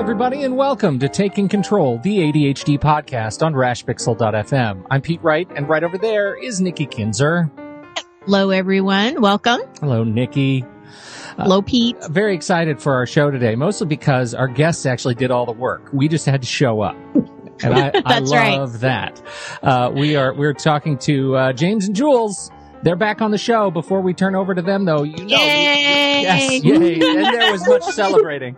everybody, and welcome to Taking Control, the ADHD podcast on rashpixel.fm. I'm Pete Wright, and right over there is Nikki Kinzer. Hello, everyone. Welcome. Hello, Nikki. Hello, Pete. Very excited for our show today, mostly because our guests actually did all the work. We just had to show up. And I love that. We're talking to James and Jules. They're back on the show. Before we turn over to them, though, you know, yay! Yay! And there was much celebrating.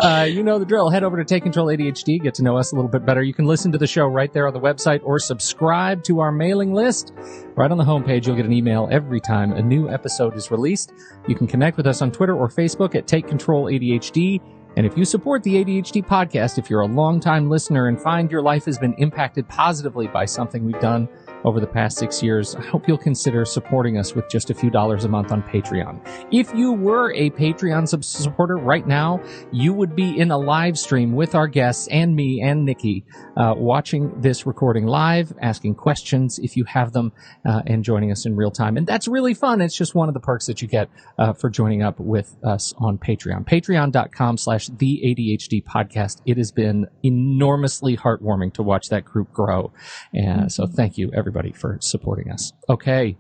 You know the drill. Head over to Take Control ADHD. Get to know us a little bit better. You can listen to the show right there on the website or subscribe to our mailing list. Right on the homepage, you'll get an email every time a new episode is released. You can connect with us on Twitter or Facebook at Take Control ADHD. And if you support the ADHD podcast, if you're a longtime listener and find your life has been impacted positively by something we've done over the past 6 years, I hope you'll consider supporting us with just a few dollars a month on Patreon. If you were a Patreon supporter right now, you would be in a live stream with our guests and me and Nikki, watching this recording live, asking questions if you have them, and joining us in real time. And that's really fun. It's just one of the perks that you get for joining up with us on Patreon. Patreon.com/the ADHD podcast. It has been enormously heartwarming to watch that group grow. And so thank you, everybody, for supporting us. Okay.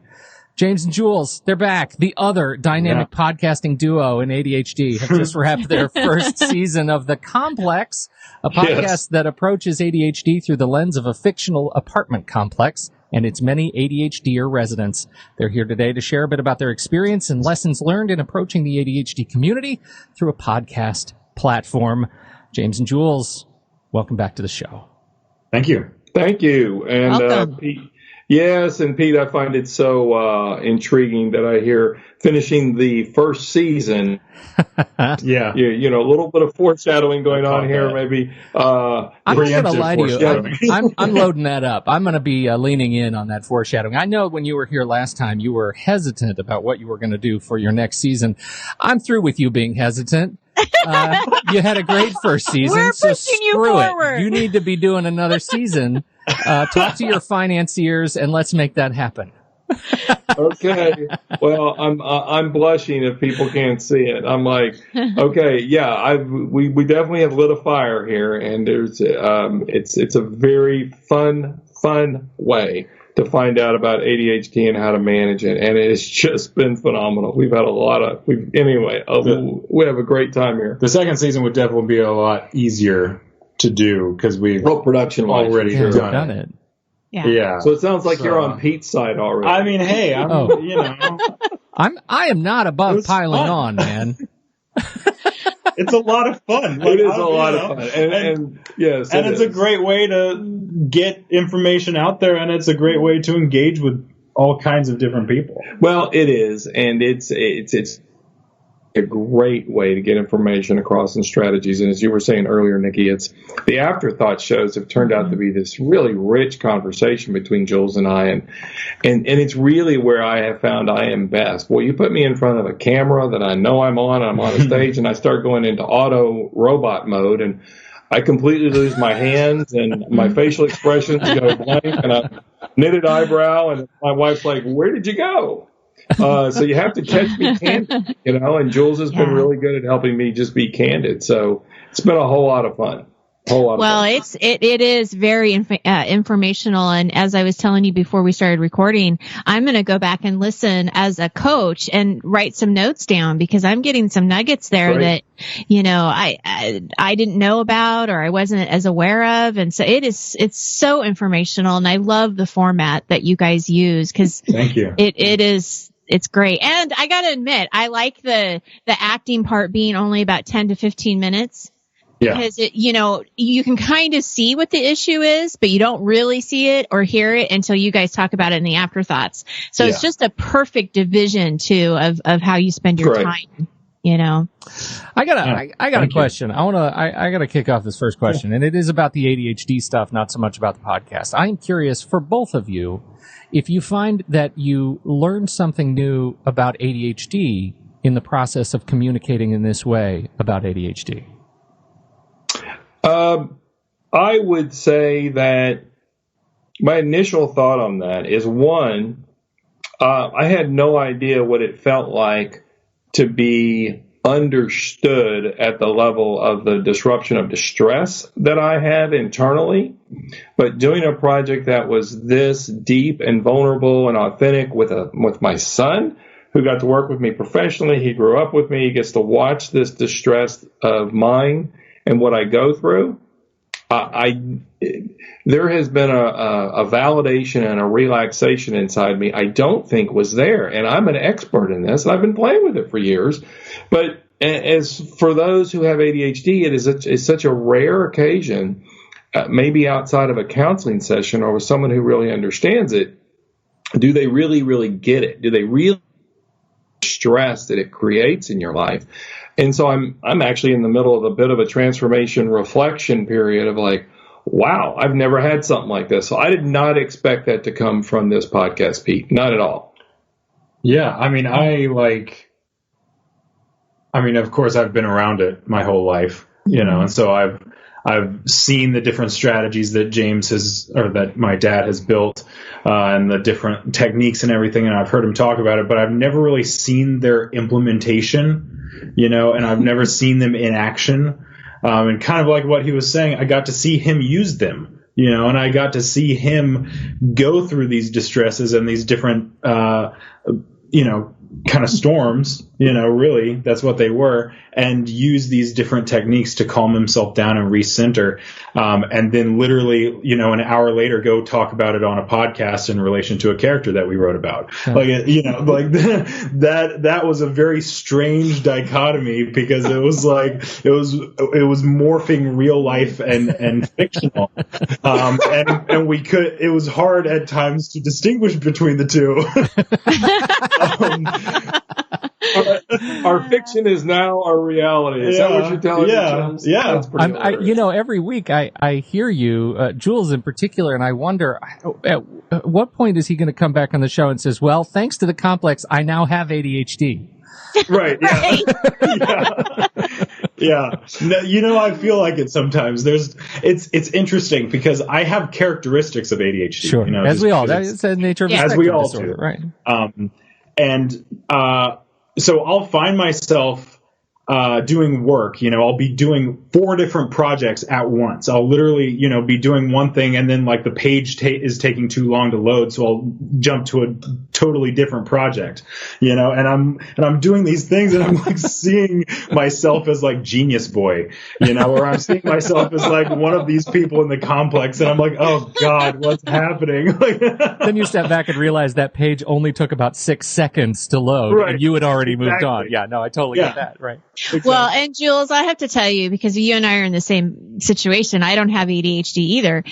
James and Jules, they're back. The other dynamic podcasting duo in ADHD have just wrapped their first season of The Complex, a podcast that approaches ADHD through the lens of a fictional apartment complex and its many ADHDer residents. They're here today to share a bit about their experience and lessons learned in approaching the ADHD community through a podcast platform. James and Jules, welcome back to the show. Thank you. Thank you. And Pete, yes, and Pete, I find it so intriguing that I hear finishing the first season. Yeah. You know, a little bit of foreshadowing going on here, maybe. I'm not going to lie to you. I'm loading that up. I'm going to be leaning in on that foreshadowing. I know when you were here last time, you were hesitant about what you were going to do for your next season. I'm through with you being hesitant. You had a great first season. We're so pushing you screw forward. it. You need to be doing another season. Talk to your financiers and let's make that happen. Okay. Well, I'm blushing if people can't see it. I'm like, okay, yeah, we definitely have lit a fire here, and there's it's a very fun way to find out about ADHD and how to manage it, and it's just been phenomenal. We've had we have a great time here. The second season would definitely be a lot easier to do because we've production already done it. Yeah. So it sounds like you're on Pete's side already. I mean, hey, you know, I am not above piling on, man. It's a lot of fun. It is a lot of fun, and yes, and it's a great way to get information out there, and it's a great way to engage with all kinds of different people. Well, it is, and it's a great way to get information across and strategies. And as you were saying earlier, Nikki, it's the afterthought shows have turned out to be this really rich conversation between Jules and I, and it's really where I have found I am best. Well, you put me in front of a camera that I know I'm on a stage, and I start going into auto robot mode, and I completely lose my hands and my facial expressions go blank, and a knitted eyebrow, and my wife's like, "Where did you go?" So you have to catch me candid, you know, and Jules has been really good at helping me just be candid. So it's been a whole lot of fun. Well, it is very informational. And as I was telling you before we started recording, I'm going to go back and listen as a coach and write some notes down because I'm getting some nuggets there that, you know, I didn't know about or I wasn't as aware of. And so it's so informational. And I love the format that you guys use because thank you. It's great. And I got to admit, I like the acting part being only about 10 to 15 minutes. Yeah. Because you know, you can kind of see what the issue is, but you don't really see it or hear it until you guys talk about it in the afterthoughts. So it's just a perfect division too of how you spend your time. You know, I got a question. I got to kick off this first question, and it is about the ADHD stuff, not so much about the podcast. I am curious for both of you, if you find that you learned something new about ADHD in the process of communicating in this way about ADHD. I would say that my initial thought on that is one, I had no idea what it felt like to be understood at the level of the disruption of distress that I had internally. But doing a project that was this deep and vulnerable and authentic with my son, who got to work with me professionally, he grew up with me, he gets to watch this distress of mine and what I go through. There has been a validation and a relaxation inside me I don't think was there. And I'm an expert in this, and I've been playing with it for years. But as for those who have ADHD, it's such a rare occasion, maybe outside of a counseling session or with someone who really understands it. Do they really, really get it? Do they really stress that it creates in your life? And so I'm actually in the middle of a bit of a transformation reflection period of like, wow, I've never had something like this. So I did not expect that to come from this podcast, Pete. Not at all. Yeah, I mean, of course, I've been around it my whole life, and so I've seen the different strategies that that my dad has built, and the different techniques and everything, and I've heard him talk about it, but I've never really seen their implementation, and I've never seen them in action. And kind of like what he was saying, I got to see him use them, and I got to see him go through these distresses and these different, kind of storms, really, that's what they were, and use these different techniques to calm himself down and recenter. And then literally, an hour later, go talk about it on a podcast in relation to a character that we wrote about. That was a very strange dichotomy, because it was like, it was morphing real life and fictional. And it was hard at times to distinguish between the two. Our fiction is now our reality. Is that what you're telling me, James? Yeah. That's pretty hilarious. Every week I hear you, Jules in particular, and I wonder at what point is he going to come back on the show and says, well, thanks to the complex, I now have ADHD. Right. Yeah. No, I feel like it sometimes. It's interesting because I have characteristics of ADHD. Sure. As we all. That's the nature of the spectrum disorder. Do. Right. So I'll find myself doing work. I'll be doing 4 different projects at once. I'll literally, be doing one thing, and then like the page is taking too long to load, so I'll jump to a totally different project. And I'm doing these things, and I'm like seeing myself as like Genius Boy, or I'm seeing myself as like one of these people in the complex, and I'm like, oh God, what's happening? Then you step back and realize that page only took about 6 seconds to load, right, and you had already moved on. Yeah, no, I totally get that. Right. Exactly. Well, and Jules, I have to tell you, because you and I are in the same situation, I don't have ADHD either,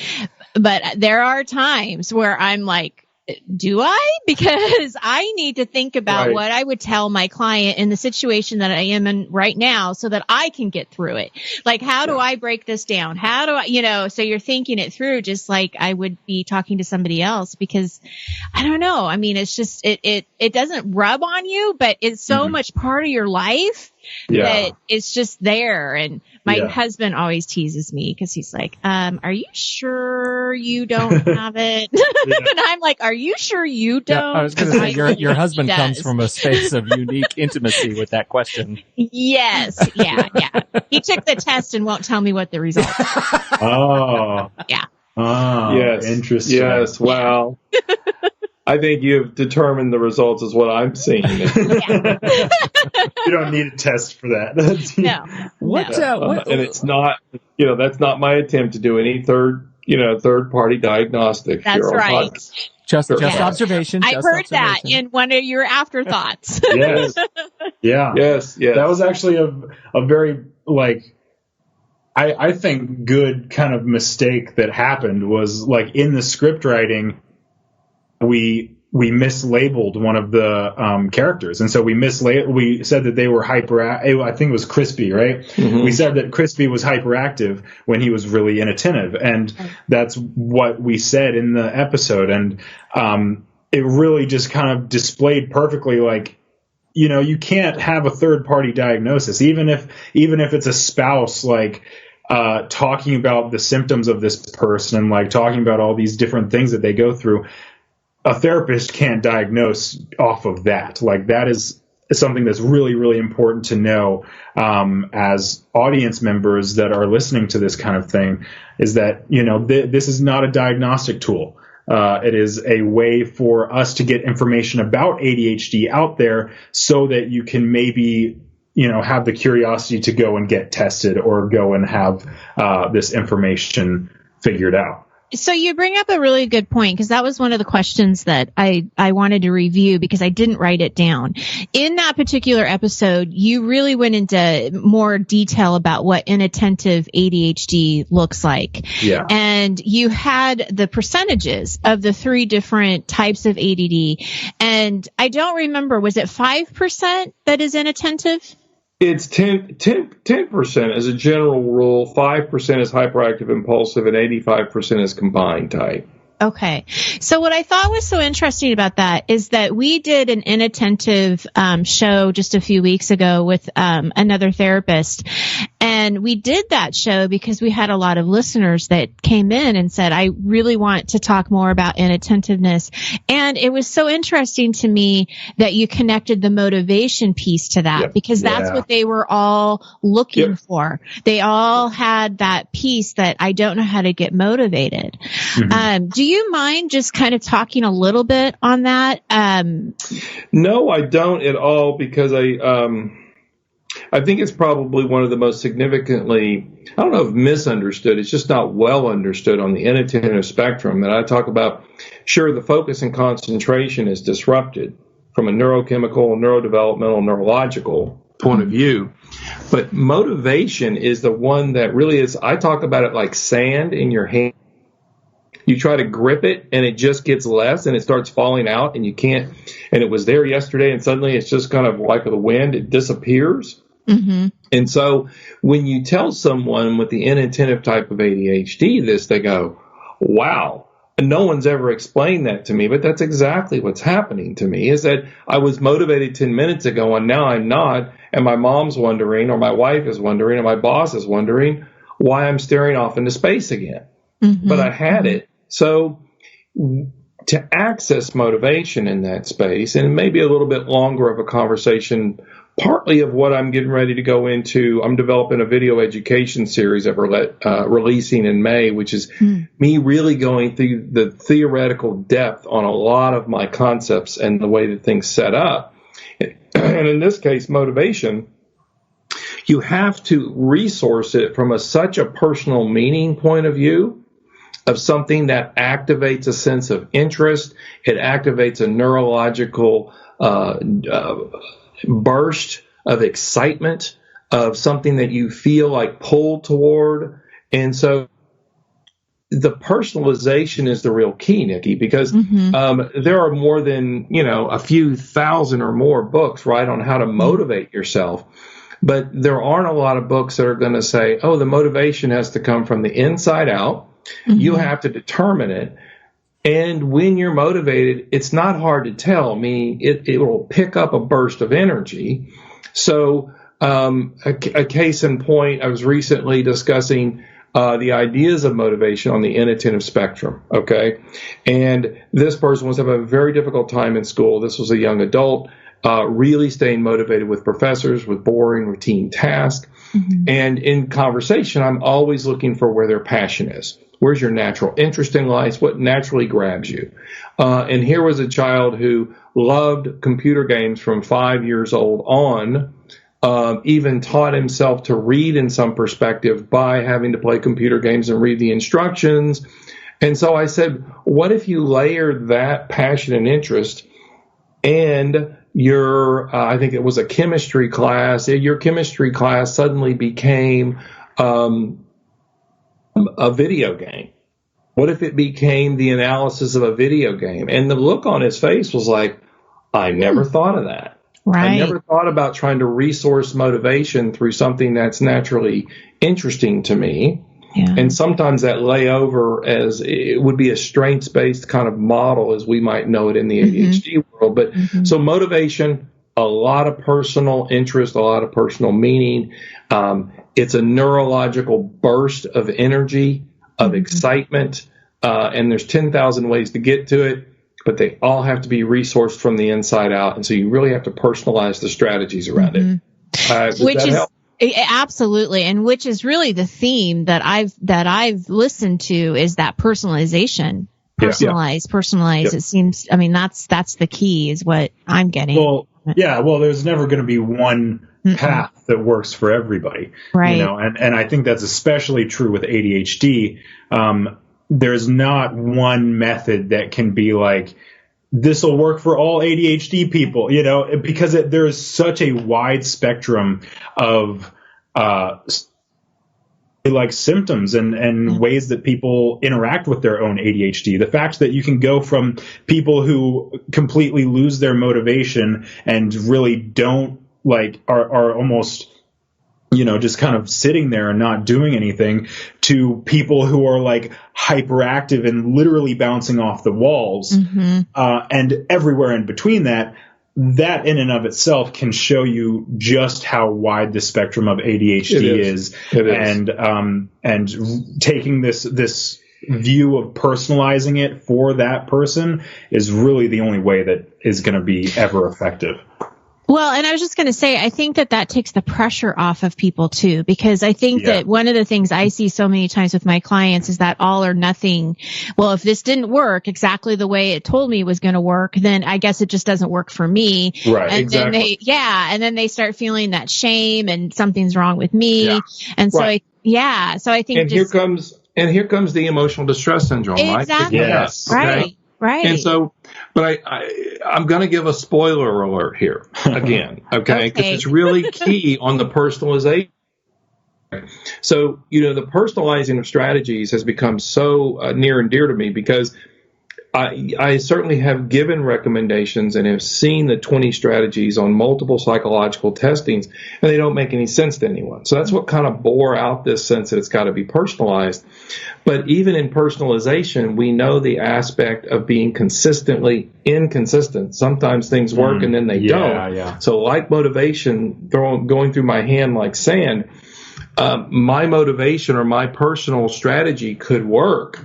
but there are times where I'm like, do I? Because I need to think about what I would tell my client in the situation that I am in right now so that I can get through it. Like, how do I break this down? How do I, so you're thinking it through just like I would be talking to somebody else, because I don't know. I mean, it's just, it doesn't rub on you, but it's so much part of your life that it's just there. And my husband always teases me because he's like, are you sure you don't have it? And I'm like, are you sure you don't? Yeah, I was going to say, your husband comes from a space of unique intimacy with that question. Yes. Yeah. He took the test and won't tell me what the result is. Oh. Yeah. Oh, yes. Interesting. Yes. Wow. I think you've determined the results is what I'm seeing. You don't need a test for that. No. And it's not, that's not my attempt to do any third party diagnostic. That's right. Just observation. I heard that in one of your afterthoughts. Yes. Yeah. Yes. That was actually a very, I think good kind of mistake that happened was like in the script writing, we mislabeled one of the characters, and so we said that they were I think it was Crispy, right? Mm-hmm. We said that Crispy was hyperactive when he was really inattentive, and that's what we said in the episode, and it really just kind of displayed perfectly, like, you can't have a third party diagnosis, even if it's a spouse, like talking about the symptoms of this person and like talking about all these different things that they go through. A therapist can't diagnose off of that. Like, that is something that's really, really important to know as audience members that are listening to this kind of thing, is that, this is not a diagnostic tool. It is a way for us to get information about ADHD out there so that you can maybe, have the curiosity to go and get tested or go and have this information figured out. So you bring up a really good point, because that was one of the questions that I wanted to review, because I didn't write it down. In that particular episode, you really went into more detail about what inattentive ADHD looks like. Yeah. And you had the percentages of the 3 different types of ADD. And I don't remember, was it 5% that is inattentive? It's 10% as a general rule, 5% is hyperactive impulsive, and 85% is combined type. Okay. So what I thought was so interesting about that is that we did an inattentive show just a few weeks ago with another therapist. And we did that show because we had a lot of listeners that came in and said, I really want to talk more about inattentiveness. And it was so interesting to me that you connected the motivation piece to that, because that's what they were all looking for. They all had that piece that I don't know how to get motivated. Mm-hmm. Do you mind just kind of talking a little bit on that? No, I don't at all, because I think it's probably one of the most significantly, I don't know if misunderstood, it's just not well understood on the inattentive spectrum that I talk about. Sure, the focus and concentration is disrupted from a neurochemical, neurodevelopmental, neurological point of view. But motivation is the one that really is, I talk about it like sand in your hand. You try to grip it and it just gets less and it starts falling out and you can't, and it was there yesterday and suddenly it's just kind of like the wind, it disappears. Mm-hmm. And so when you tell someone with the inattentive type of ADHD this, they go, wow, no one's ever explained that to me, but that's exactly what's happening to me, is that I was motivated 10 minutes ago and now I'm not, and my mom's wondering, or my wife is wondering, or my boss is wondering why I'm staring off into space again. Mm-hmm. But I had it. So to access motivation in that space, and maybe a little bit longer of a conversation, partly of what I'm getting ready to go into, I'm developing a video education series that we're releasing in May, which is me really going through the theoretical depth on a lot of my concepts and the way that things set up. And in this case, motivation, you have to resource it from such a personal meaning point of view, of something that activates a sense of interest. It activates a neurological burst of excitement, of something that you feel like pulled toward. And so the personalization is the real key, Nikki, because there are more than, a few thousand or more books, right, on how to motivate yourself. But there aren't a lot of books that are going to say, oh, the motivation has to come from the inside out. Mm-hmm. You have to determine it. And when you're motivated, it's not hard to tell. I mean, it will pick up a burst of energy. So a case in point, I was recently discussing the ideas of motivation on the inattentive spectrum, okay? And this person was having a very difficult time in school. This was a young adult, really staying motivated with professors, with boring routine tasks. Mm-hmm. And in conversation, I'm always looking for where their passion is. Where's your natural interest in life? What naturally grabs you? And here was a child who loved computer games from 5 years old on, even taught himself to read in some perspective by having to play computer games and read the instructions. And so I said, what if you layered that passion and interest and your, I think it was a chemistry class, your chemistry class suddenly became a video game? What if it became the analysis of a video game? And the look on his face was like, I never thought of that. Right. I never thought about trying to resource motivation through something that's naturally interesting to me. Yeah. And sometimes that layover as it would be a strengths-based kind of model as we might know it in the ADHD world. But so motivation, a lot of personal interest, a lot of personal meaning. It's a neurological burst of energy, of excitement, and there's 10,000 ways to get to it. but they all have to be resourced from the inside out. And so you really have to personalize the strategies around it. Which is help? Absolutely, and which is really the theme that I've listened to is that personalization. Personalize. Yep. It seems, I mean, that's the key is what I'm getting. Well, there's never going to be one path that works for everybody. Right. You know, and I think that's especially true with ADHD. There's not one method that can be like, this will work for all ADHD people, you know, because there's such a wide spectrum of, like symptoms and ways that people interact with their own ADHD. The fact that you can go from people who completely lose their motivation and really don't are almost, you know, just kind of sitting there and not doing anything, to people who are like hyperactive and literally bouncing off the walls, and everywhere in between that in and of itself can show you just how wide the spectrum of ADHD is. And taking this view of personalizing it for that person is really the only way that is going to be ever effective. Well, and I was just going to say, I think that takes the pressure off of people too, because I think that one of the things I see so many times with my clients is that all or nothing. Well, if this didn't work exactly the way it told me it was going to work, then I guess it just doesn't work for me. Right. And exactly. and then they start feeling that shame and something's wrong with me. Yeah. And so, so I think here comes the emotional distress syndrome, exactly. Right? Yes. Right. Right. And so, but I'm going to give a spoiler alert here again, okay? Because it's really key on the personalization. So, you know, the personalizing of strategies has become so near and dear to me because I certainly have given recommendations and have seen the 20 strategies on multiple psychological testings, and they don't make any sense to anyone. So that's what kind of bore out this sense that it's got to be personalized. But even in personalization, we know the aspect of being consistently inconsistent. Sometimes things work and then they don't. Yeah. So like motivation, going through my hand like sand, my motivation or my personal strategy could work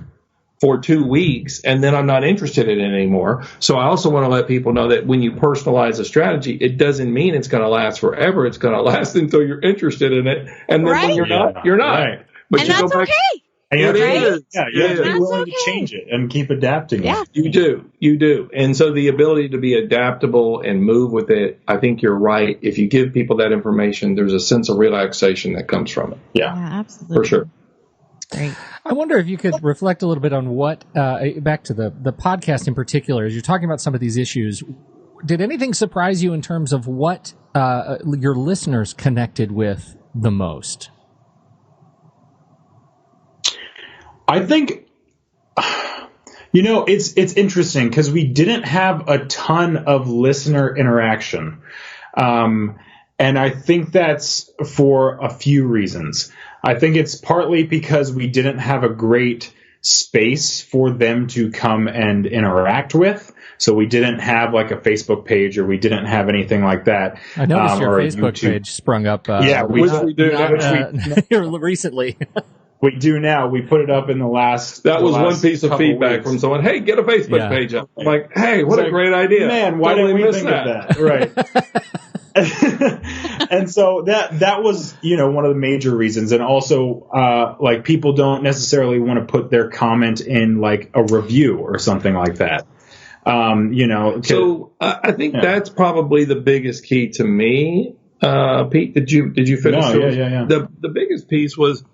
for 2 weeks, and then I'm not interested in it anymore. So I also want to let people know that when you personalize a strategy, it doesn't mean it's going to last forever. It's going to last until you're interested in it. And then when you're not, you're not. Right. But and you that's go back. Okay. And you have to be That's willing to change it and keep adapting it. You do. And so the ability to be adaptable and move with it, I think you're right. If you give people that information, there's a sense of relaxation that comes from it. Yeah, absolutely. For sure. Great. I wonder if you could reflect a little bit on what, back to the podcast in particular, as you're talking about some of these issues, did anything surprise you in terms of what your listeners connected with the most? I think, you know, it's interesting because we didn't have a ton of listener interaction. And I think that's for a few reasons. I think it's partly because we didn't have a great space for them to come and interact with. So we didn't have like a Facebook page, or we didn't have anything like that. I noticed your Facebook page sprung up. We do recently. We do now. We put it up in the last. That was one piece of feedback from someone. Hey, get a Facebook page up. I'm like, hey, what a great idea! Man, why didn't we think of that? Right. And so that was, you know, one of the major reasons. And also, like, people don't necessarily want to put their comment in like a review or something like that. You know. So I think that's probably the biggest key to me. Pete, did you finish? No, yeah. The biggest piece was,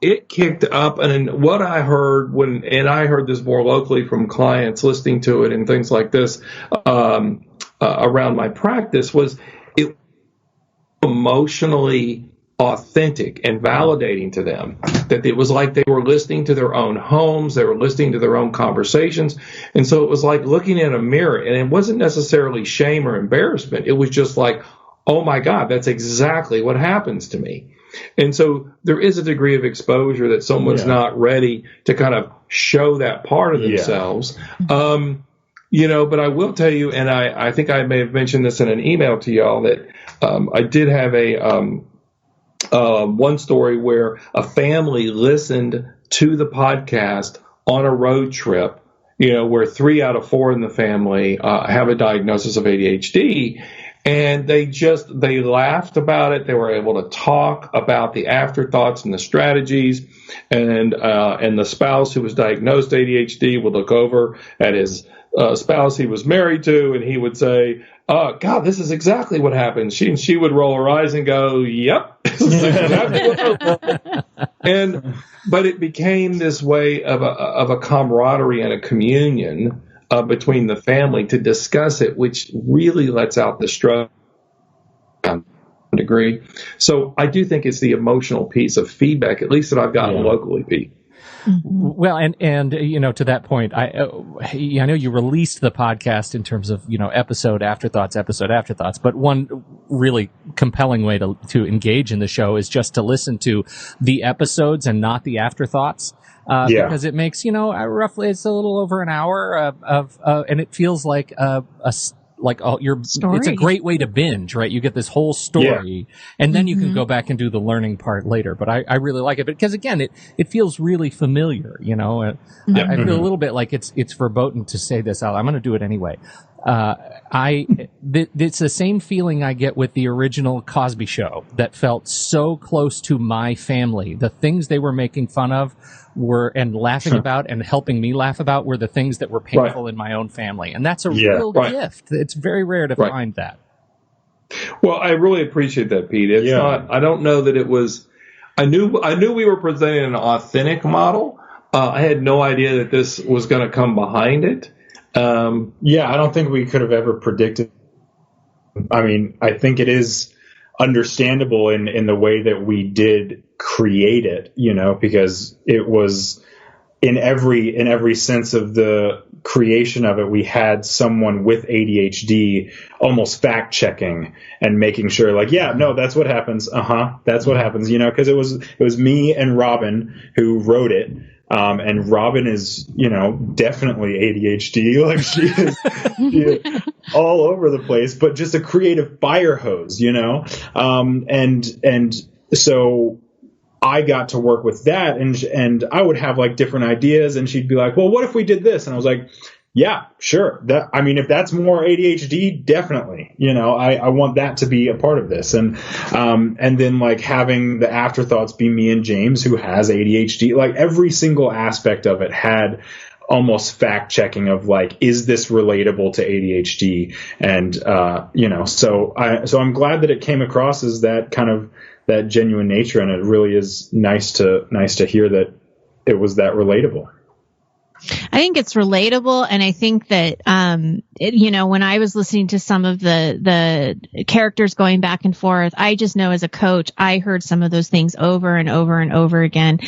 it kicked up, and what I heard and I heard this more locally from clients listening to it and things like this around my practice, was it emotionally authentic and validating to them, that it was like they were listening to their own homes, they were listening to their own conversations. And so it was like looking in a mirror, and it wasn't necessarily shame or embarrassment. It was just like, oh my God, that's exactly what happens to me. And so there is a degree of exposure that someone's not ready to kind of show that part of themselves. You know, but I will tell you, and I think I may have mentioned this in an email to y'all, that I did have one story where a family listened to the podcast on a road trip where 3 out of 4 in the family have a diagnosis of ADHD. And they laughed about it. They were able to talk about the afterthoughts and the strategies. And the spouse who was diagnosed ADHD would look over at his spouse he was married to, and he would say, God, this is exactly what happened. She would roll her eyes and go, yep, this is exactly what happened. But it became this way of a camaraderie and a communion between the family to discuss it, which really lets out the stress to a degree. So I do think it's the emotional piece of feedback, at least that I've gotten locally, Pete. Well, and to that point, I know you released the podcast in terms of episode afterthoughts, but one really compelling way to engage in the show is just to listen to the episodes and not the afterthoughts. Because it makes, roughly, it's a little over an hour and it feels like it's a great way to binge, right? You get this whole story and then you can go back and do the learning part later. But I really like it because again, it feels really familiar, I feel a little bit like it's verboten to say this out. I'm going to do it anyway. It's the same feeling I get with the original Cosby Show that felt so close to my family. The things they were making fun of and laughing about and helping me laugh about were the things that were painful in my own family. And that's a real gift. It's very rare to find that. Well, I really appreciate that, Pete. It's not, I don't know that it was, I knew we were presenting an authentic model. I had no idea that this was going to come behind it. I don't think we could have ever predicted. I mean, I think it is understandable in the way that we did create it, because it was in every sense of the creation of it, we had someone with ADHD almost fact checking and making sure that's what happens. That's what happens, because it was me and Robin who wrote it. And Robin is, definitely ADHD. Like she is all over the place, but just a creative fire hose, and so I got to work with that and I would have like different ideas and she'd be like, well, what if we did this? And I was like, yeah, sure. If that's more ADHD, definitely, I want that to be a part of this. And then like having the afterthoughts be me and James, who has ADHD, like every single aspect of it had almost fact checking of like, is this relatable to ADHD? And, so I'm glad that it came across as that kind of that genuine nature. And it really is nice to hear that it was that relatable. I think it's relatable, and I think that when I was listening to some of the characters going back and forth, I just know as a coach, I heard some of those things over and over and over again,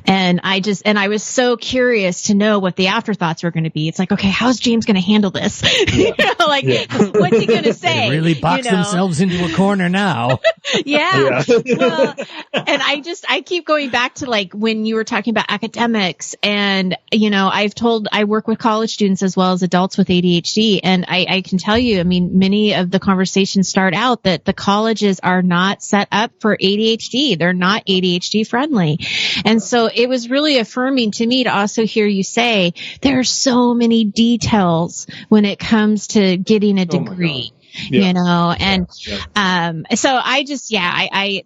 and I was so curious to know what the afterthoughts were going to be. It's like, okay, how's James going to handle this? What's he going to say? They really box themselves into a corner now. Yeah. Well, and I keep going back to like when you were talking about academics, and I work with college students as well as adults with ADHD. And I can tell you, many of the conversations start out that the colleges are not set up for ADHD. They're not ADHD friendly. And so it was really affirming to me to also hear you say there are so many details when it comes to getting a degree. So I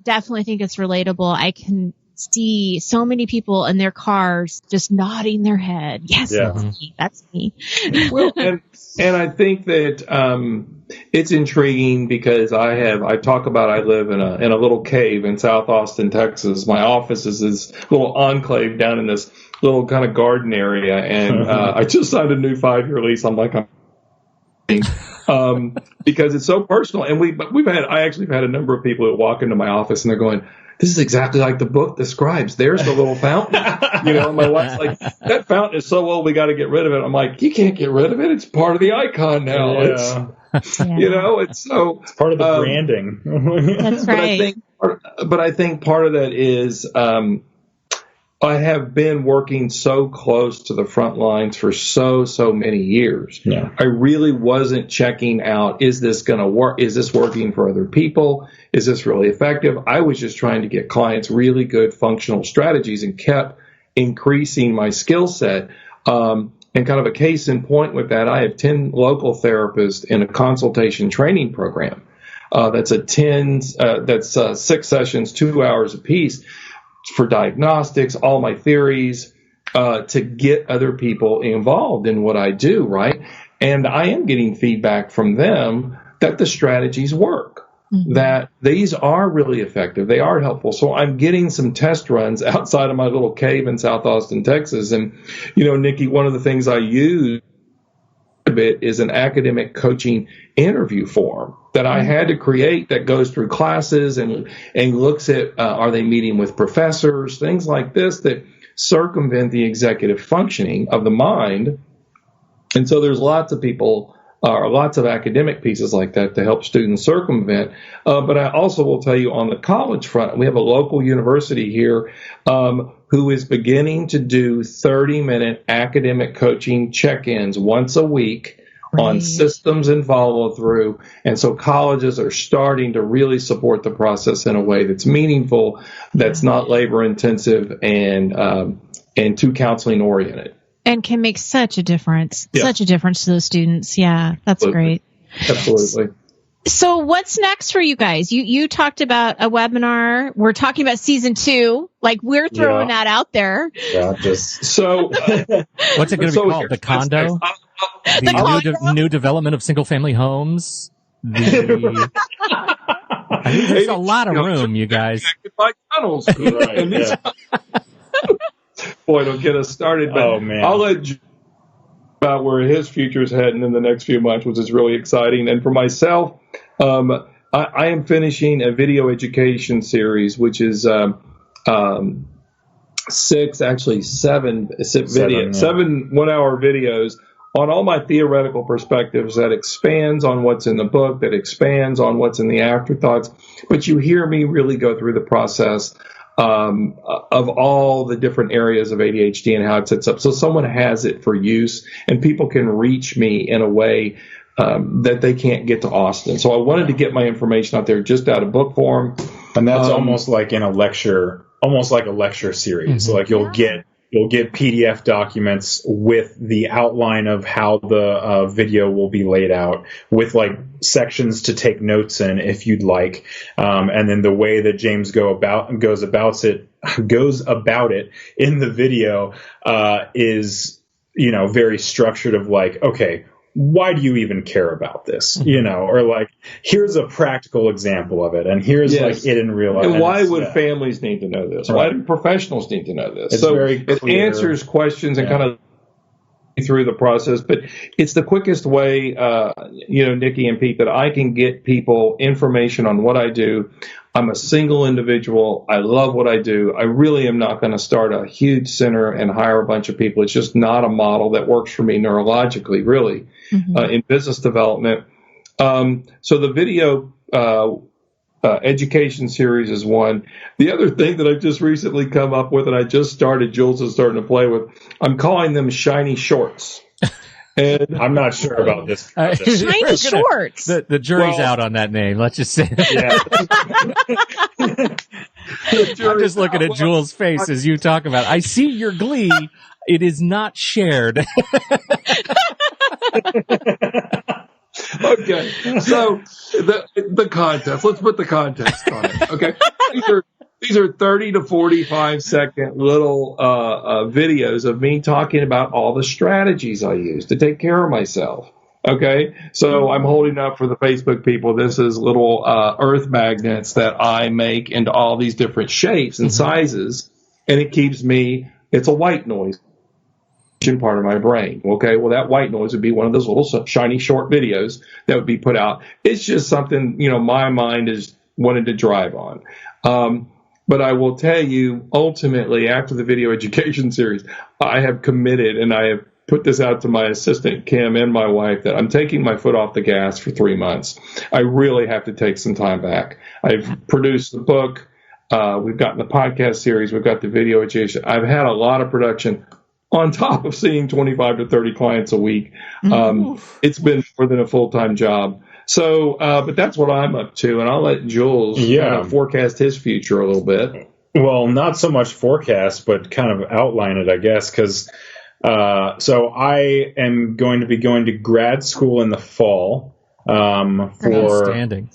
definitely think it's relatable. I can see so many people in their cars just nodding their head. Yes, that's me. Well, and I think that it's intriguing because I talk about I live in a little cave in South Austin, Texas. My office is this little enclave down in this little kind of garden area, and I just signed a new 5-year lease. I'm like, because it's so personal, and I actually have had a number of people that walk into my office and they're going, this is exactly like the book describes. There's the little fountain. My wife's like, that fountain is so old, we got to get rid of it. I'm like, you can't get rid of it. It's part of the icon now. Yeah. It's part of the branding. That's right. But I think part of that is, I have been working so close to the front lines for so many years. Yeah. I really wasn't checking out, is this going to work? Is this working for other people? Is this really effective? I was just trying to get clients really good functional strategies and kept increasing my skill set. And kind of a case in point with that, I have 10 local therapists in a consultation training program. That's 6 sessions, 2 hours apiece for diagnostics, all my theories, to get other people involved in what I do, right? And I am getting feedback from them that the strategies work, that these are really effective. They are helpful. So I'm getting some test runs outside of my little cave in South Austin, Texas. And, Nikki, one of the things I use a bit is an academic coaching interview form that I had to create that goes through classes and looks at, are they meeting with professors, things like this that circumvent the executive functioning of the mind. And so there's lots of people, lots of academic pieces like that to help students circumvent. But I also will tell you on the college front, we have a local university here who is beginning to do 30-minute academic coaching check-ins once a week on systems and follow-through. And so colleges are starting to really support the process in a way that's meaningful, that's not labor-intensive, and too counseling-oriented. And can make such a difference, Yeah. such a difference to those students. Yeah, that's Absolutely. great. Absolutely. So what's next for you guys? You talked about a webinar. We're talking about season 2. Like, we're throwing that out there. Yeah, just So What's it going to be called? The condo? The new development of single-family homes? There's a lot of room, you guys. Right, yeah. Boy, don't get us started. But Oh, man. I'll let you about where his future is heading in the next few months, which is really exciting. And for myself, I am finishing a video education series, which is 7 one-hour videos on all my theoretical perspectives that expands on what's in the book, that expands on what's in the afterthoughts. But you hear me really go through the process of all the different areas of ADHD and how it sets up. So someone has it for use, and people can reach me in a way that they can't get to Austin. So I wanted to get my information out there just out of book form. And that's almost like in a lecture, almost like a lecture series. So like you'll get PDF documents with the outline of how the video will be laid out, with like sections to take notes in if you'd like. And then the way that James goes about it in the video is, very structured, of like, okay, why do you even care about this? Or like, here's a practical example of it, and here's like it in real life. And why would families need to know this? Why do professionals need to know this? It's so very it clear. answers questions and kind of through the process, but it's the quickest way, Nikki and Pete, that I can get people information on what I do. I'm a single individual. I love what I do. I really am not going to start a huge center and hire a bunch of people. It's just not a model that works for me neurologically, really, in business development. So the video education series is one. The other thing that I've just recently come up with, and I just started, Jules is starting to play with, I'm calling them shiny shorts. And I'm not sure about this. Shiny shorts. The jury's out on that name. Let's just say. Yeah. I'm just looking at Jules' face as you talk about it. I see your glee. It is not shared. Okay, so the contest. Let's put the context on it. Okay, these are 30 to 45 second little videos of me talking about all the strategies I use to take care of myself. Okay, so I'm holding up for the Facebook people. This is little earth magnets that I make into all these different shapes and sizes, and it keeps me. It's a white noise part of my brain. Okay, well, that white noise would be one of those little shiny short videos that would be put out. It's just something, my mind is wanted to drive on. But I will tell you, ultimately, after the video education series, I have committed, and I have put this out to my assistant, Kim, and my wife, that I'm taking my foot off the gas for 3 months. I really have to take some time back. I've produced the book. We've gotten the podcast series. We've got the video education. I've had a lot of production on top of seeing 25 to 30 clients a week. It's been more than a full-time job. So, but that's what I'm up to, and I'll let Jules kind of forecast his future a little bit. Well, not so much forecast, but kind of outline it, I guess, because So I am going to be going to grad school in the fall. Outstanding.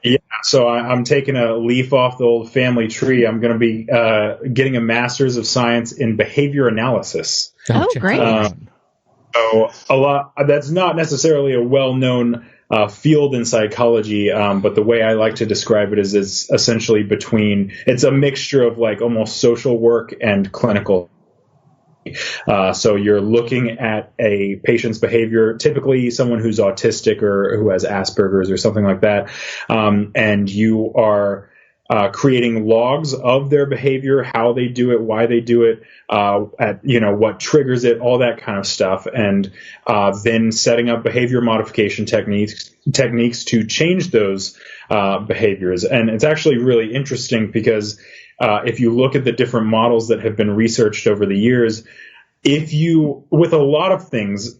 Yeah, so I'm taking a leaf off the old family tree. I'm going to be getting a master's of science in behavior analysis. Oh, great. So that's not necessarily a well-known field in psychology, but the way I like to describe it is it's essentially it's a mixture of like almost social work and clinical. So you're looking at a patient's behavior, typically someone who's autistic or who has Asperger's or something like that, and you are creating logs of their behavior, how they do it, why they do it, what triggers it, all that kind of stuff, and then setting up behavior modification techniques to change those behaviors. And it's actually really interesting because if you look at the different models that have been researched over the years, with a lot of things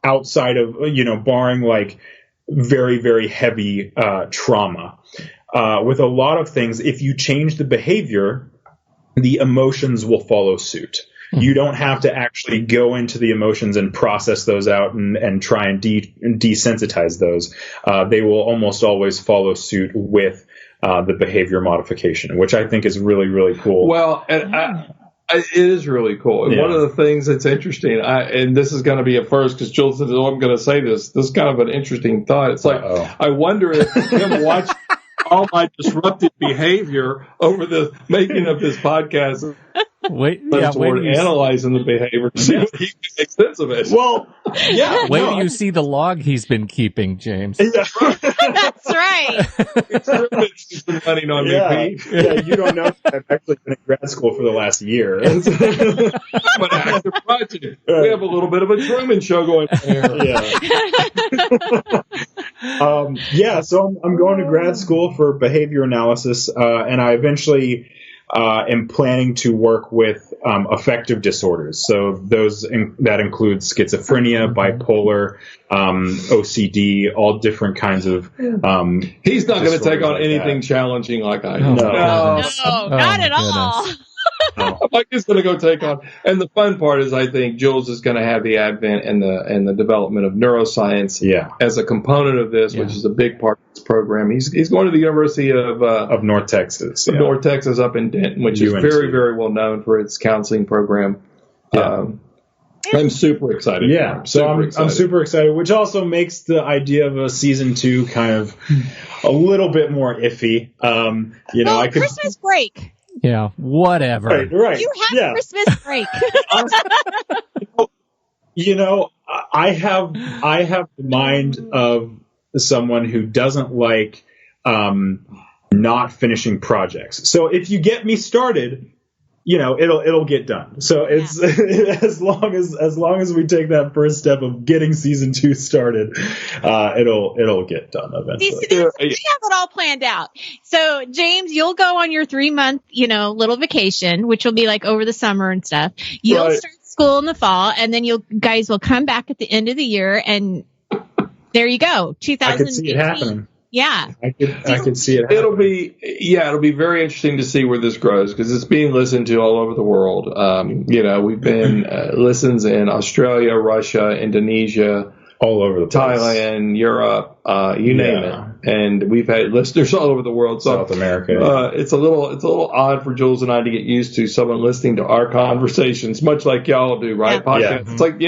outside of, barring like very, very heavy trauma, with a lot of things, if you change the behavior, the emotions will follow suit. You don't have to actually go into the emotions and process those out and try and desensitize those. They will almost always follow suit with the behavior modification, which I think is really, really cool. Well, it is really cool. And one of the things that's interesting, and this is going to be a first because Jules said, I'm going to say this. This is kind of an interesting thought. It's like, I wonder if him watching all my disruptive behavior over the making of this analyzing the behavior to see what he can make sense of it. Well, yeah. Wait till you see the log he's been keeping, James. That's right. He's been running on me, Pete. Yeah, you don't know. I've actually been in grad school for the last year. But active project. We have a little bit of a Truman Show going on here. So I'm going to grad school for behavior analysis, and I eventually am planning to work with affective disorders. So that includes schizophrenia, bipolar, OCD, all different kinds of. He's not going to take on anything challenging like I do. No, not at all. Mike is going to go take on, and the fun part is I think Jules is going to have the advent and the development of neuroscience as a component of this, which is a big part of this program. He's going to the University of North Texas, North Texas up in Denton, which is very, very well known for its counseling program. I'm super excited. Yeah, I'm super excited, which also makes the idea of a season 2 kind of a little bit more iffy. Christmas break. Yeah, whatever. Right. You have Christmas break. I have the mind of someone who doesn't like not finishing projects. So if you get me started, it'll get done. So it's as long as we take that first step of getting season 2 started, it'll get done eventually. We have it all planned out. So James, you'll go on your 3-month, little vacation, which will be like over the summer and stuff. You'll start school in the fall, and then you guys will come back at the end of the year, and there you go. 2018. I could see it happening. Yeah, I could see it happening. It'll be very interesting to see where this grows because it's being listened to all over the world. We've been listens in Australia, Russia, Indonesia, all over the place. Thailand, Europe, you name it, and we've had listeners all over the world. So, South America. It's a little odd for Jules and I to get used to someone listening to our conversations, much like y'all do, right? Podcasts. Yeah. It's like,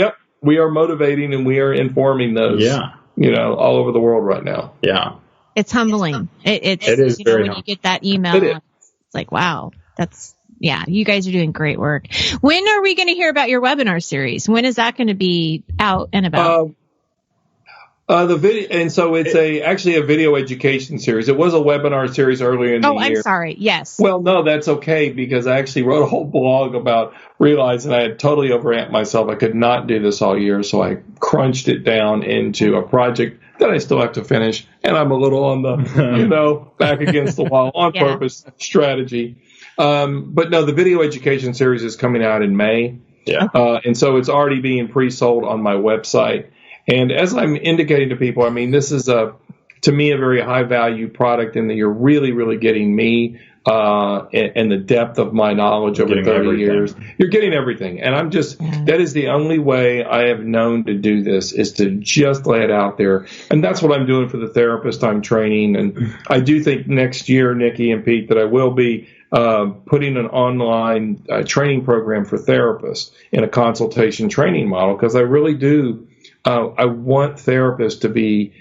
we are motivating and we are informing those. All over the world right now. Yeah. It's humbling. It is very when humbling. You get that email, it's like, wow, you guys are doing great work. When are we going to hear about your webinar series? When is that going to be out and about? The video, and so it's actually a video education series. It was a webinar series earlier in the year. Oh, I'm sorry. Yes. Well, no, that's okay because I actually wrote a whole blog about realizing I had totally overamped myself. I could not do this all year, so I crunched it down into a project that I still have to finish, and I'm a little on the, back against the wall on purpose strategy. But no, the video education series is coming out in May. Yeah. And so it's already being pre-sold on my website. And as I'm indicating to people, this is to me, a very high value product in that you're really, really getting me. and the depth of my knowledge over 30 years. You're getting everything. And I'm just, that is the only way I have known to do this, is to just lay it out there. And that's what I'm doing for the therapist I'm training. And I do think next year, Nikki and Pete, that I will be putting an online training program for therapists in a consultation training model, because I really do. I want therapists to be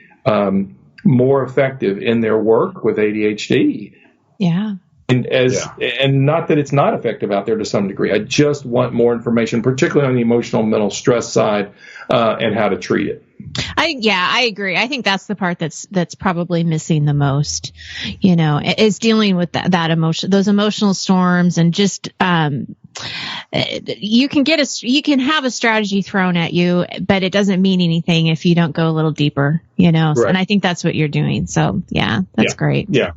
more effective in their work with ADHD. Yeah. And not that it's not effective out there to some degree. I just want more information, particularly on the emotional mental stress side, and how to treat it. I agree. I think that's the part that's probably missing the most, is dealing with that emotion, those emotional storms, and just, you can have a strategy thrown at you, but it doesn't mean anything if you don't go a little deeper, Right. And I think that's what you're doing. So that's great. Yeah.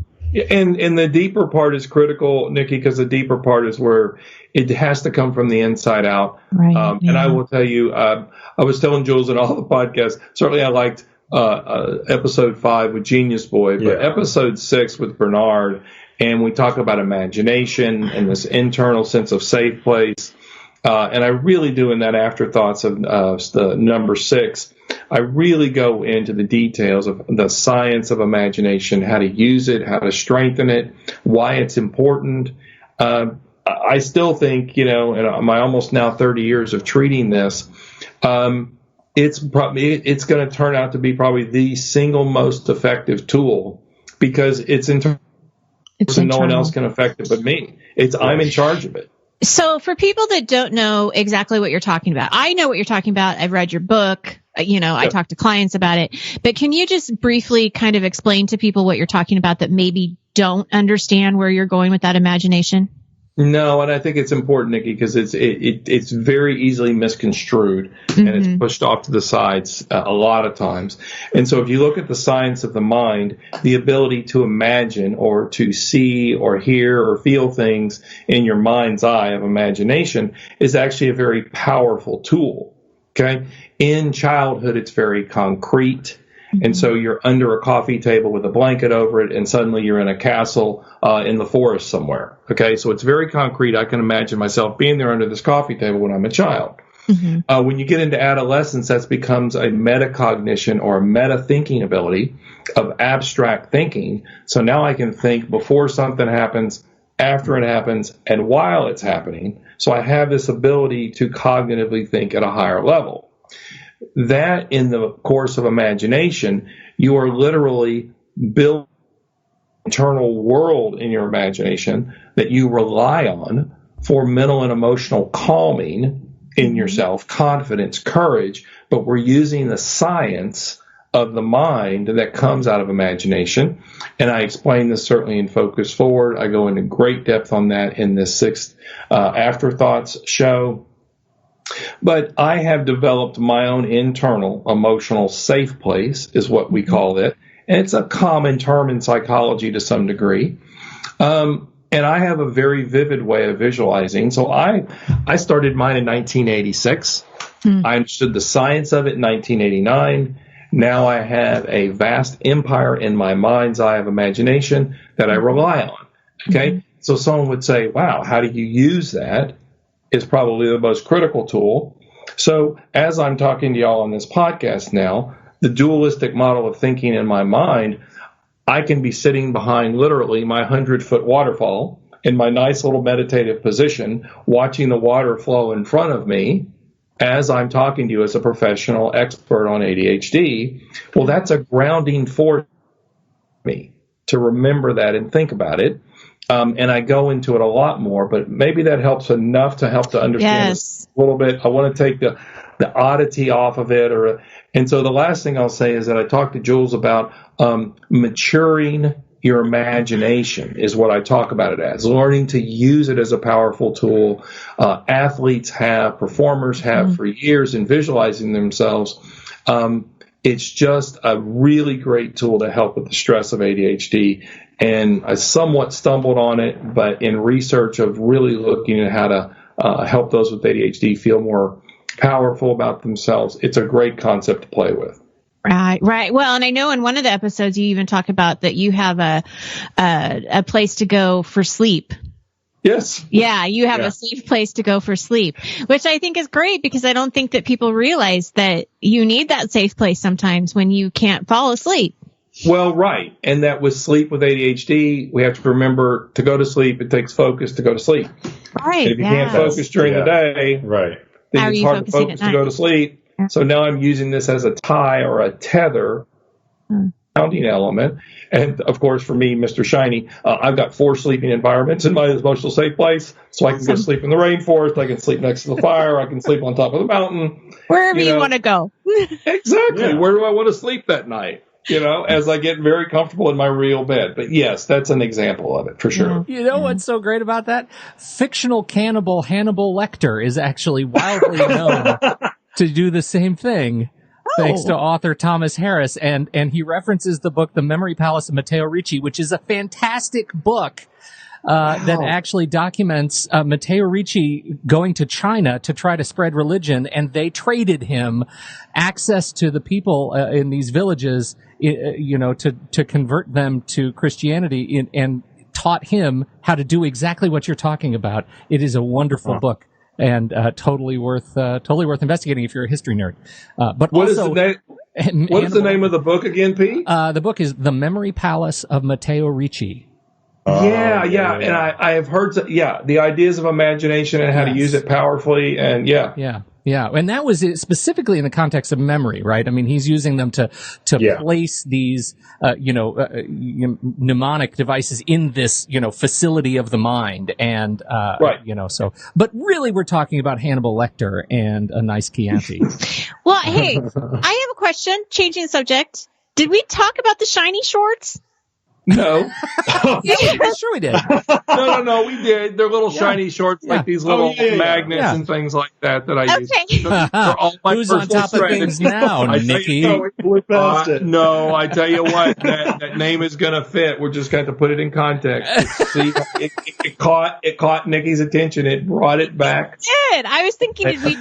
And the deeper part is critical, Nikki, because the deeper part is where it has to come from the inside out. Right. And I will tell you, I was telling Jules in all the podcasts, certainly I liked episode 5 with Genius Boy, but episode 6 with Bernard, and we talk about imagination and this internal sense of safe place. And I really do in that afterthoughts of the number 6. I really go into the details of the science of imagination, how to use it, how to strengthen it, why it's important. I still think, in my almost now 30 years of treating this, it's going to turn out to be probably the single most effective tool, because it's internal. No one else can affect it but me. I'm in charge of it. So for people that don't know exactly what you're talking about, I know what you're talking about. I've read your book. I talk to clients about it. But can you just briefly kind of explain to people what you're talking about that maybe don't understand where you're going with that imagination? No, and I think it's important, Nikki, because it's very easily misconstrued, and it's pushed off to the sides a lot of times. And so if you look at the science of the mind, the ability to imagine or to see or hear or feel things in your mind's eye of imagination is actually a very powerful tool. Okay? In childhood, it's very concrete. And so you're under a coffee table with a blanket over it, and suddenly you're in a castle in the forest somewhere. Okay, so it's very concrete. I can imagine myself being there under this coffee table when I'm a child. When you get into adolescence, that becomes a metacognition or a meta-thinking ability of abstract thinking. So now I can think before something happens, after it happens, and while it's happening. So I have this ability to cognitively think at a higher level. That, in the course of imagination, you are literally building an internal world in your imagination that you rely on for mental and emotional calming in yourself, confidence, courage, but we're using the science of the mind that comes out of imagination. And I explain this certainly in Focus Forward. I go into great depth on that in this 6th Afterthoughts show. But I have developed my own internal emotional safe place, is what we call it. And it's a common term in psychology to some degree. And I have a very vivid way of visualizing. So I started mine in 1986. I understood the science of it in 1989. Now I have a vast empire in my mind's eye of imagination that I rely on. Okay? So someone would say, wow, how do you use that? Is probably the most critical tool. So as I'm talking to y'all on this podcast now, the dualistic model of thinking in my mind, I can be sitting behind literally my 100-foot waterfall in my nice little meditative position, watching the water flow in front of me as I'm talking to you as a professional expert on ADHD. Well, that's a grounding for me to remember that and think about it. And I go into it a lot more, but maybe that helps enough to help to understand this a little bit. I want to take the oddity off of it. And so the last thing I'll say is that I talked to Jules about maturing your imagination is what I talk about it as, learning to use it as a powerful tool. Athletes have, performers have for years in visualizing themselves. It's just a really great tool to help with the stress of ADHD. And I somewhat stumbled on it, but in research of really looking at how to help those with ADHD feel more powerful about themselves, it's a great concept to play with. Right. Well, and I know in one of the episodes you even talk about that you have a place to go for sleep. Yes. Yeah, you have a safe place to go for sleep, which I think is great because I don't think that people realize that you need that safe place sometimes when you can't fall asleep. Well, right. And that with sleep with ADHD, we have to remember to go to sleep, it takes focus to go to sleep. Right. If you can't focus during the day, then it's hard to focus to go to sleep. Yeah. So now I'm using this as a tie or a tether grounding element. And of course, for me, Mr. Shiny, I've got 4 sleeping environments in my emotional safe place. So I can go sleep in the rainforest. I can sleep next to the fire. I can sleep on top of the mountain. Wherever you want to go. Exactly. Yeah. Where do I want to sleep that night? As I get very comfortable in my real bed. But yes, that's an example of it for sure. You know what's so great about that? Fictional cannibal Hannibal Lecter is actually wildly known to do the same thing. Thanks to author Thomas Harris. And he references the book, The Memory Palace of Matteo Ricci, which is a fantastic book that actually documents Matteo Ricci going to China to try to spread religion. And they traded him access to the people in these villages, to convert them to Christianity and taught him how to do exactly what you're talking about. It is a wonderful book. And totally worth investigating if you're a history nerd. But what also, what is the name of the book again, Pete? The book is The Memory Palace of Matteo Ricci. Yeah. And I have heard, the ideas of imagination and how to use it powerfully, and Yeah, and that was specifically in the context of memory, right? I mean, he's using them to place these, mnemonic devices in this, facility of the mind, and but really, we're talking about Hannibal Lecter and a nice Chianti. Well, hey, I have a question. Changing subject. Did we talk about the shiny shorts? No. Yeah, sure we did. No, we did. They're little shiny shorts, like these little magnets and things like that I use. They're all my Who's on top of things now, Nikki? No, I tell you what, that name is going to fit. We're just going to put it in context. See, it caught Nikki's attention. It brought it back. It did. I was thinking, did we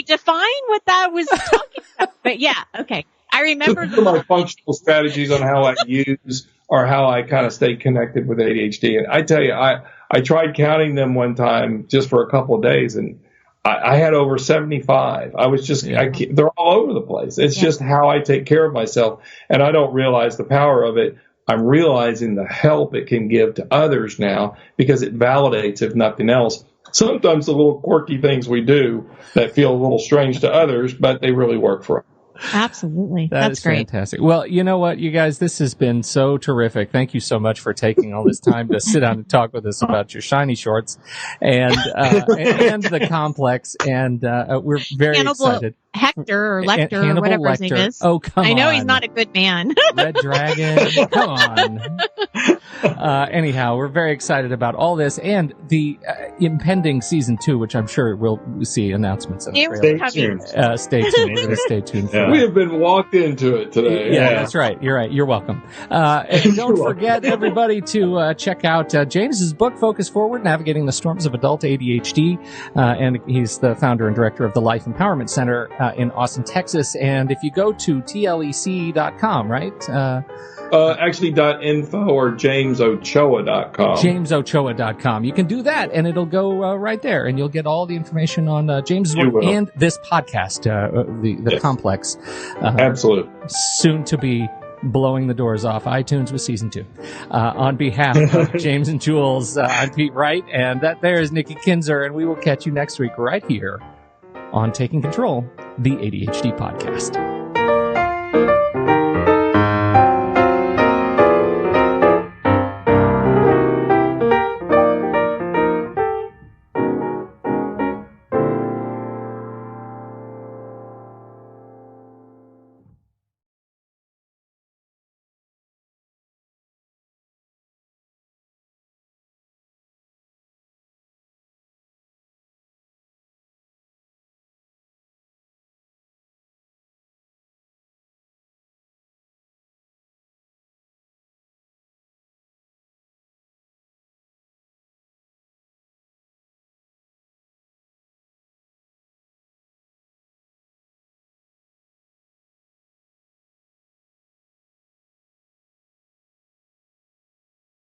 define what that was talking about? But yeah, okay. I remember my functional strategies on how I use or how I kind of stay connected with ADHD. And I tell you, I tried counting them one time just for a couple of days, and I had over 75. I was just, they're all over the place. It's just how I take care of myself. And I don't realize the power of it. I'm realizing the help it can give to others now because it validates, if nothing else, sometimes the little quirky things we do that feel a little strange to others, but they really work for us. Absolutely. That's great. Fantastic. Well, you know what, you guys, this has been so terrific. Thank you so much for taking all this time to sit down and talk with us about your shiny shorts and the complex. And we're very excited. Hector or Lecter or whatever his name is. Oh, come on. I know he's not a good man. Red Dragon. Come on. Anyhow, we're very excited about all this and the impending season 2, which I'm sure we'll see announcements in the trailer. Stay tuned. Stay tuned. For we have been walked into it today. Yeah, that's right. You're right. You're welcome. And don't forget, everybody, to check out James's book, Focus Forward, Navigating the Storms of Adult ADHD. And he's the founder and director of the Life Empowerment Center in Austin, Texas. And if you go to tlec.com, right? Actually, .info or jamesochoa.com. Jamesochoa.com. You can do that, and it'll go right there, and you'll get all the information on James's work and this podcast, the complex. Absolutely. Soon to be blowing the doors off iTunes with season 2. On behalf of James and Jules, I'm Pete Wright, and that there is Nikki Kinzer, and we will catch you next week right here on Taking Control, the ADHD podcast.